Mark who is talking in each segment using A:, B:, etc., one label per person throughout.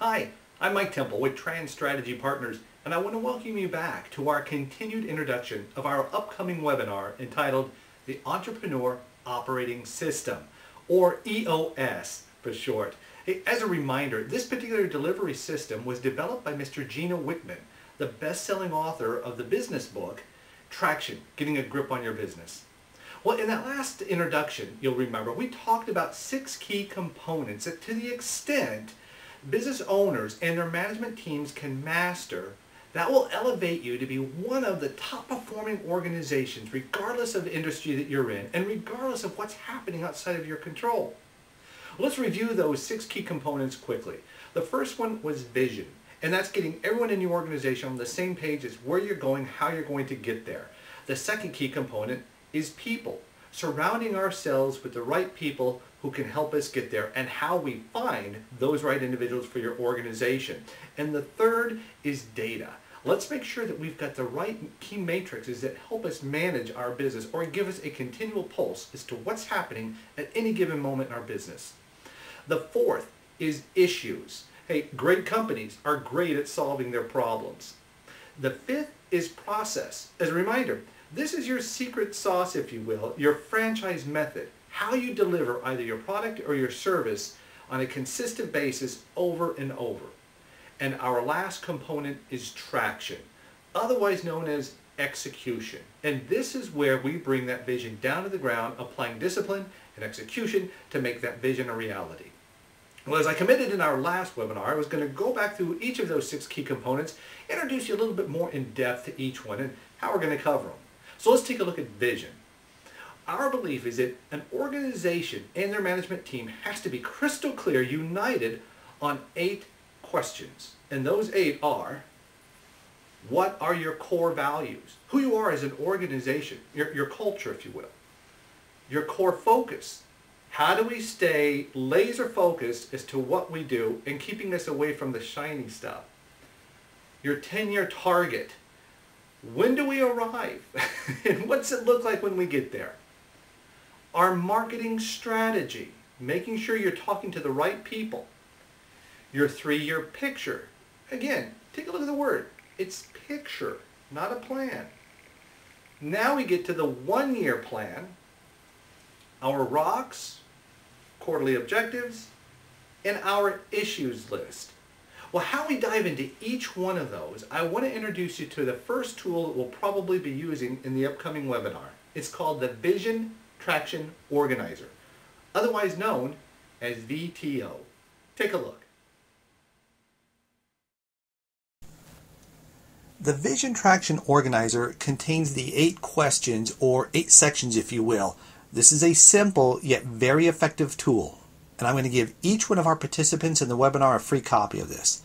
A: Hi, I'm Mike Temple with Trans Strategy Partners, and I want to welcome you back to our continued introduction of our upcoming webinar entitled The Entrepreneur Operating System, or EOS for short. Hey, as a reminder, this particular delivery system was developed by Mr. Gino Wickman, the best-selling author of the business book, Traction, Getting a Grip on Your Business. Well, in that last introduction, you'll remember, we talked about 6 key components that, to the extent business owners and their management teams can master, that will elevate you to be one of the top performing organizations regardless of the industry that you're in and regardless of what's happening outside of your control. Let's review those 6 key components quickly. The first one was vision, and that's getting everyone in your organization on the same page as where you're going, how you're going to get there. The second key component is people, surrounding ourselves with the right people who can help us get there and how we find those right individuals for your organization. And the third is data. Let's make sure that we've got the right key matrices that help us manage our business or give us a continual pulse as to what's happening at any given moment in our business. The fourth is issues. Hey, great companies are great at solving their problems. The fifth is process. As a reminder, this is your secret sauce, if you will, your franchise method, how you deliver either your product or your service on a consistent basis over and over. And our last component is traction, otherwise known as execution. And this is where we bring that vision down to the ground, applying discipline and execution to make that vision a reality. Well, as I committed in our last webinar, I was going to go back through each of those 6 key components, introduce you a little bit more in depth to each one and how we're going to cover them. So let's take a look at vision. Our belief is that an organization and their management team has to be crystal clear, united on 8 questions. And those 8 are: what are your core values? Who you are as an organization, your culture, if you will. Your core focus. How do we stay laser focused as to what we do and keeping us away from the shiny stuff? Your 10-year target. When do we arrive? And what's it look like when we get there? Our marketing strategy, making sure you're talking to the right people. Your 3-year picture. Again, take a look at the word. It's picture, not a plan. Now we get to the 1-year plan. Our rocks, quarterly objectives, and our issues list. Well, how we dive into each one of those, I want to introduce you to the first tool that we'll probably be using in the upcoming webinar. It's called the Vision Traction Organizer, otherwise known as VTO. Take a look. The Vision Traction Organizer contains the 8 questions, or 8 sections if you will. This is a simple yet very effective tool, and I'm going to give each one of our participants in the webinar a free copy of this.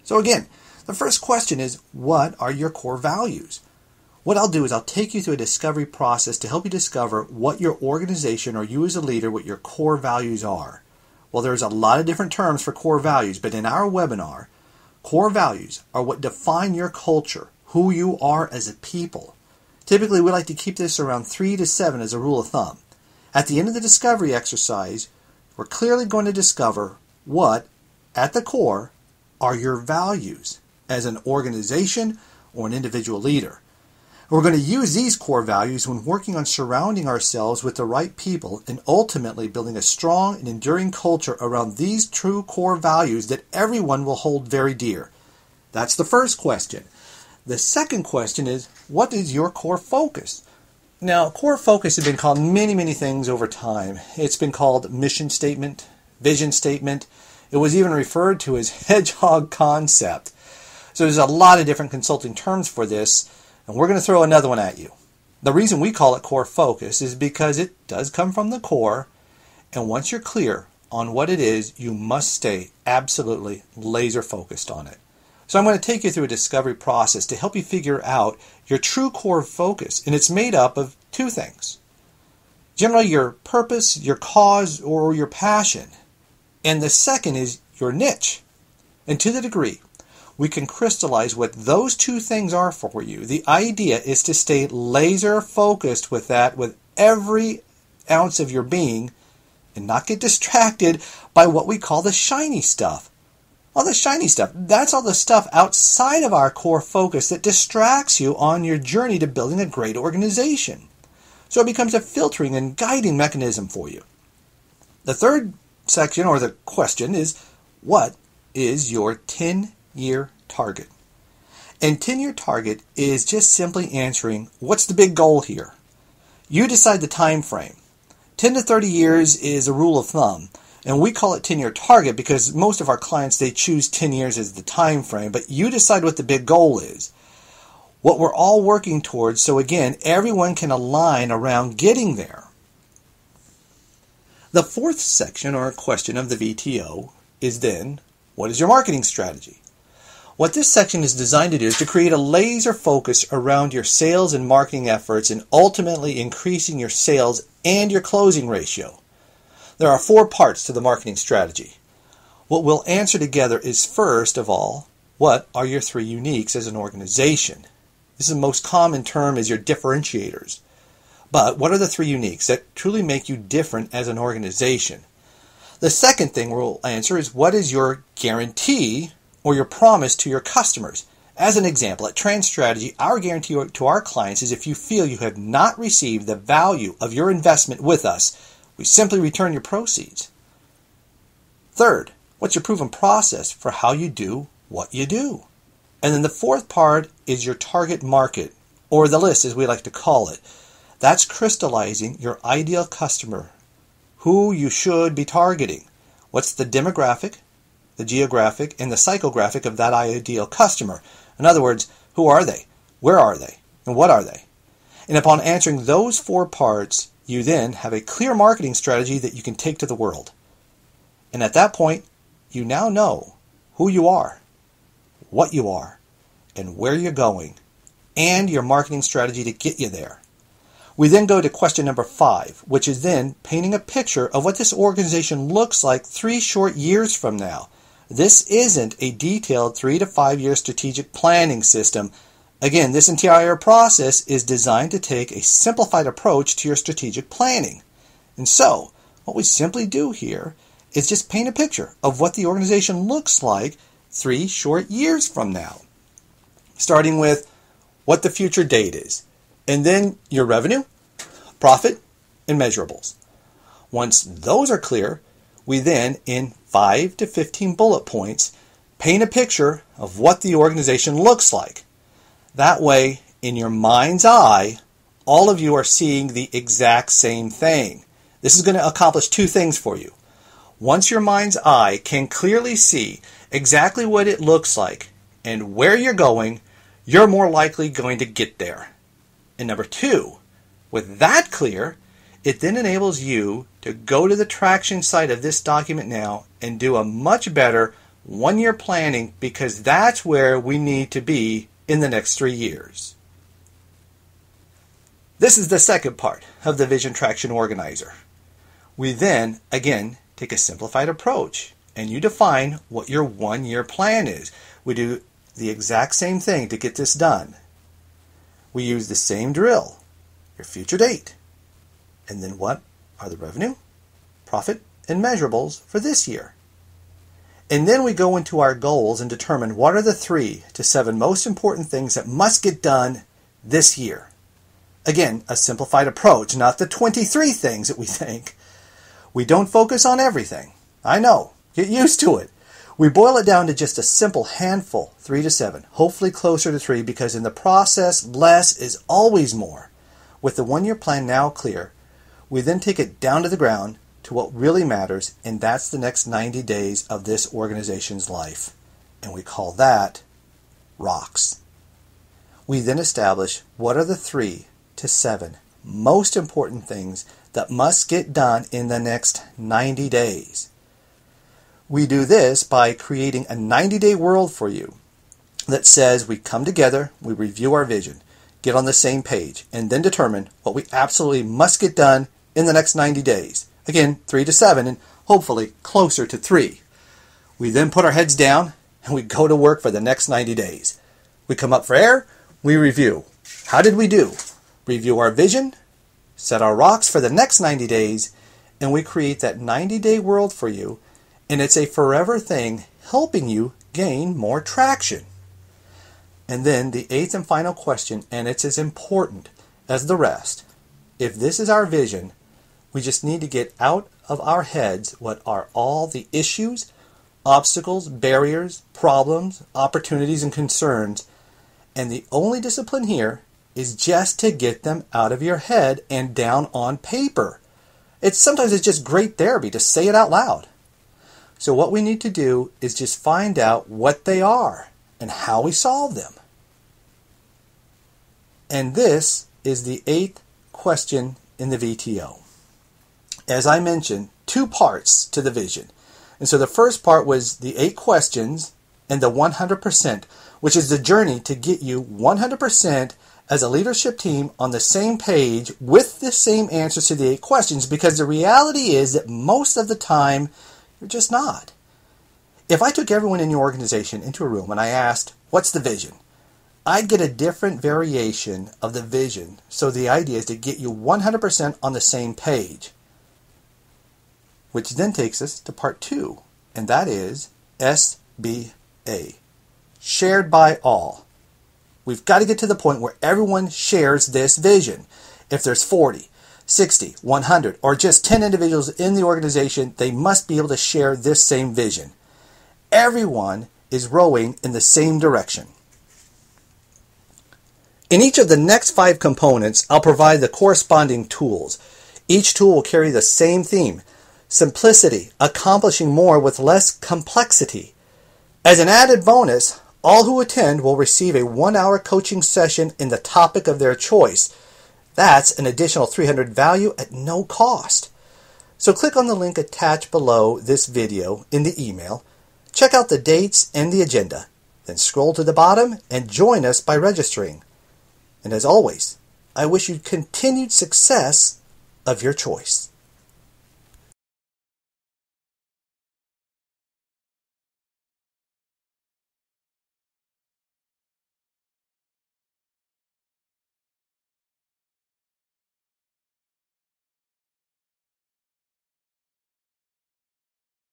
A: So again, the first question is, what are your core values? What I'll do is I'll take you through a discovery process to help you discover what your organization or you as a leader, what your core values are. Well, there's a lot of different terms for core values, but in our webinar, core values are what define your culture, who you are as a people. Typically, we like to keep this around 3 to 7 as a rule of thumb. At the end of the discovery exercise, we're clearly going to discover what, at the core, are your values as an organization or an individual leader. We're going to use these core values when working on surrounding ourselves with the right people and ultimately building a strong and enduring culture around these true core values that everyone will hold very dear. That's the first question. The second question is, what is your core focus? Now, core focus has been called many things over time. It's been called mission statement, vision statement. It was even referred to as hedgehog concept. So there's a lot of different consulting terms for this, and we're going to throw another one at you. The reason we call it core focus is because it does come from the core, and once you're clear on what it is, you must stay absolutely laser focused on it. So I'm going to take you through a discovery process to help you figure out your true core focus, and it's made up of 2 things. Generally, your purpose, your cause, or your passion. And the second is your niche. And to the degree we can crystallize what those 2 things are for you, the idea is to stay laser focused with that with every ounce of your being and not get distracted by what we call the shiny stuff.
B: All the shiny stuff, that's all the stuff outside of our core focus that distracts you on your journey to building a great organization. So it becomes a filtering and guiding mechanism for you. The third section, or the question, is what is your 10-year target? And 10-year target is just simply answering, what's the big goal here? You decide the time frame. 10 to 30 years is a rule of thumb. And we call it 10-year target because most of our clients, they choose 10 years as the time frame. But you decide what the big goal is. What we're all working towards, so again, everyone can align around getting there. The fourth section, or question of the VTO, is then, what is your marketing strategy? What this section is designed to do is to create a laser focus around your sales and marketing efforts and ultimately increasing your sales and your closing ratio. There are 4 parts to the marketing strategy. What we'll answer together is, first of all, what are your 3 uniques as an organization? This is the most common term, is your differentiators. But what are the 3 uniques that truly make you different as an organization? The second thing we'll answer is, what is your guarantee or your promise to your customers? As an example, at TransStrategy, our guarantee to our clients is if you feel you have not received the value of your investment with us, we simply return your proceeds. Third, what's your proven process for how you do what you do? And then the fourth part is your target market, or the list as we like to call it. That's crystallizing your ideal customer, who you should be targeting. What's the demographic, the geographic, and the psychographic of that ideal customer? In other words, who are they? Where are they? And what are they? And upon answering those 4 parts, you then have a clear marketing strategy that you can take to the world. And at that point, you now know who you are, what you are, and where you're going, and your marketing strategy to get you there. We then go to question number 5, which is then painting a picture of what this organization looks like 3 short years from now. This isn't a detailed 3 to 5 year strategic planning system. Again, this entire process is designed to take a simplified approach to your strategic planning. And so, what we simply do here is just paint a picture of what the organization looks like 3 short years from now. Starting with what the future date is, and then your revenue, profit, and measurables. Once those are clear, we then, in 5 to 15 bullet points, paint a picture of what the organization looks like. That way, in your mind's eye, all of you are seeing the exact same thing. This is going to accomplish 2 things for you. Once your mind's eye can clearly see exactly what it looks like and where you're going, you're more likely going to get there. And number 2, with that clear, it then enables you to go to the traction side of this document now and do a much better 1-year planning, because that's where we need to be in the next 3 years. This is the second part of the Vision Traction Organizer. We then, again, take a simplified approach and you define what your 1-year plan is. We do the exact same thing to get this done. We use the same drill, your future date, and then what are the revenue, profit, and measurables for this year. And then we go into our goals and determine what are the 3 to 7 most important things that must get done this year. Again, a simplified approach, not the 23 things that we think. We don't focus on everything. I know. Get used to it. We boil it down to just a simple handful, 3 to 7, hopefully closer to 3, because in the process, less is always more. With the 1-year plan now clear, we then take it down to the ground to what really matters, and that's the next 90 days of this organization's life. And we call that rocks. We then establish what are the 3 to 7 most important things that must get done in the next 90 days. We do this by creating a 90-day world for you that says we come together, we review our vision, get on the same page, and then determine what we absolutely must get done in the next 90 days. Again, 3 to 7, and hopefully closer to 3. We then put our heads down and we go to work for the next 90 days. We come up for air, we review. How did we do? Review our vision, set our rocks for the next 90 days, and we create that 90-day world for you, and it's a forever thing helping you gain more traction. And then the eighth and final question, and it's as important as the rest. If this is our vision, we just need to get out of our heads what are all the issues, obstacles, barriers, problems, opportunities, and concerns. And the only discipline here is just to get them out of your head and down on paper. Sometimes it's just great therapy to say it out loud. So what we need to do is just find out what they are and how we solve them. And this is the eighth question in the VTO. As I mentioned, 2 parts to the vision. And so the first part was the 8 questions and the 100%, which is the journey to get you 100% as a leadership team on the same page with the same answers to the 8 questions, because the reality is that most of the time, you're just not. If I took everyone in your organization into a room and I asked, what's the vision? I'd get a different variation of the vision. So the idea is to get you 100% on the same page. Which then takes us to part 2, and that is SBA, shared by all. We've got to get to the point where everyone shares this vision. If there's 40, 60, 100, or just 10 individuals in the organization, they must be able to share this same vision. Everyone is rowing in the same direction. In each of the next 5 components, I'll provide the corresponding tools. Each tool will carry the same theme: simplicity, accomplishing more with less complexity. As an added bonus, all who attend will receive a 1-hour coaching session in the topic of their choice. That's an additional $300 value at no cost. So click on the link attached below this video in the email, check out the dates and the agenda, then scroll to the bottom and join us by registering. And as always, I wish you continued success of your choice.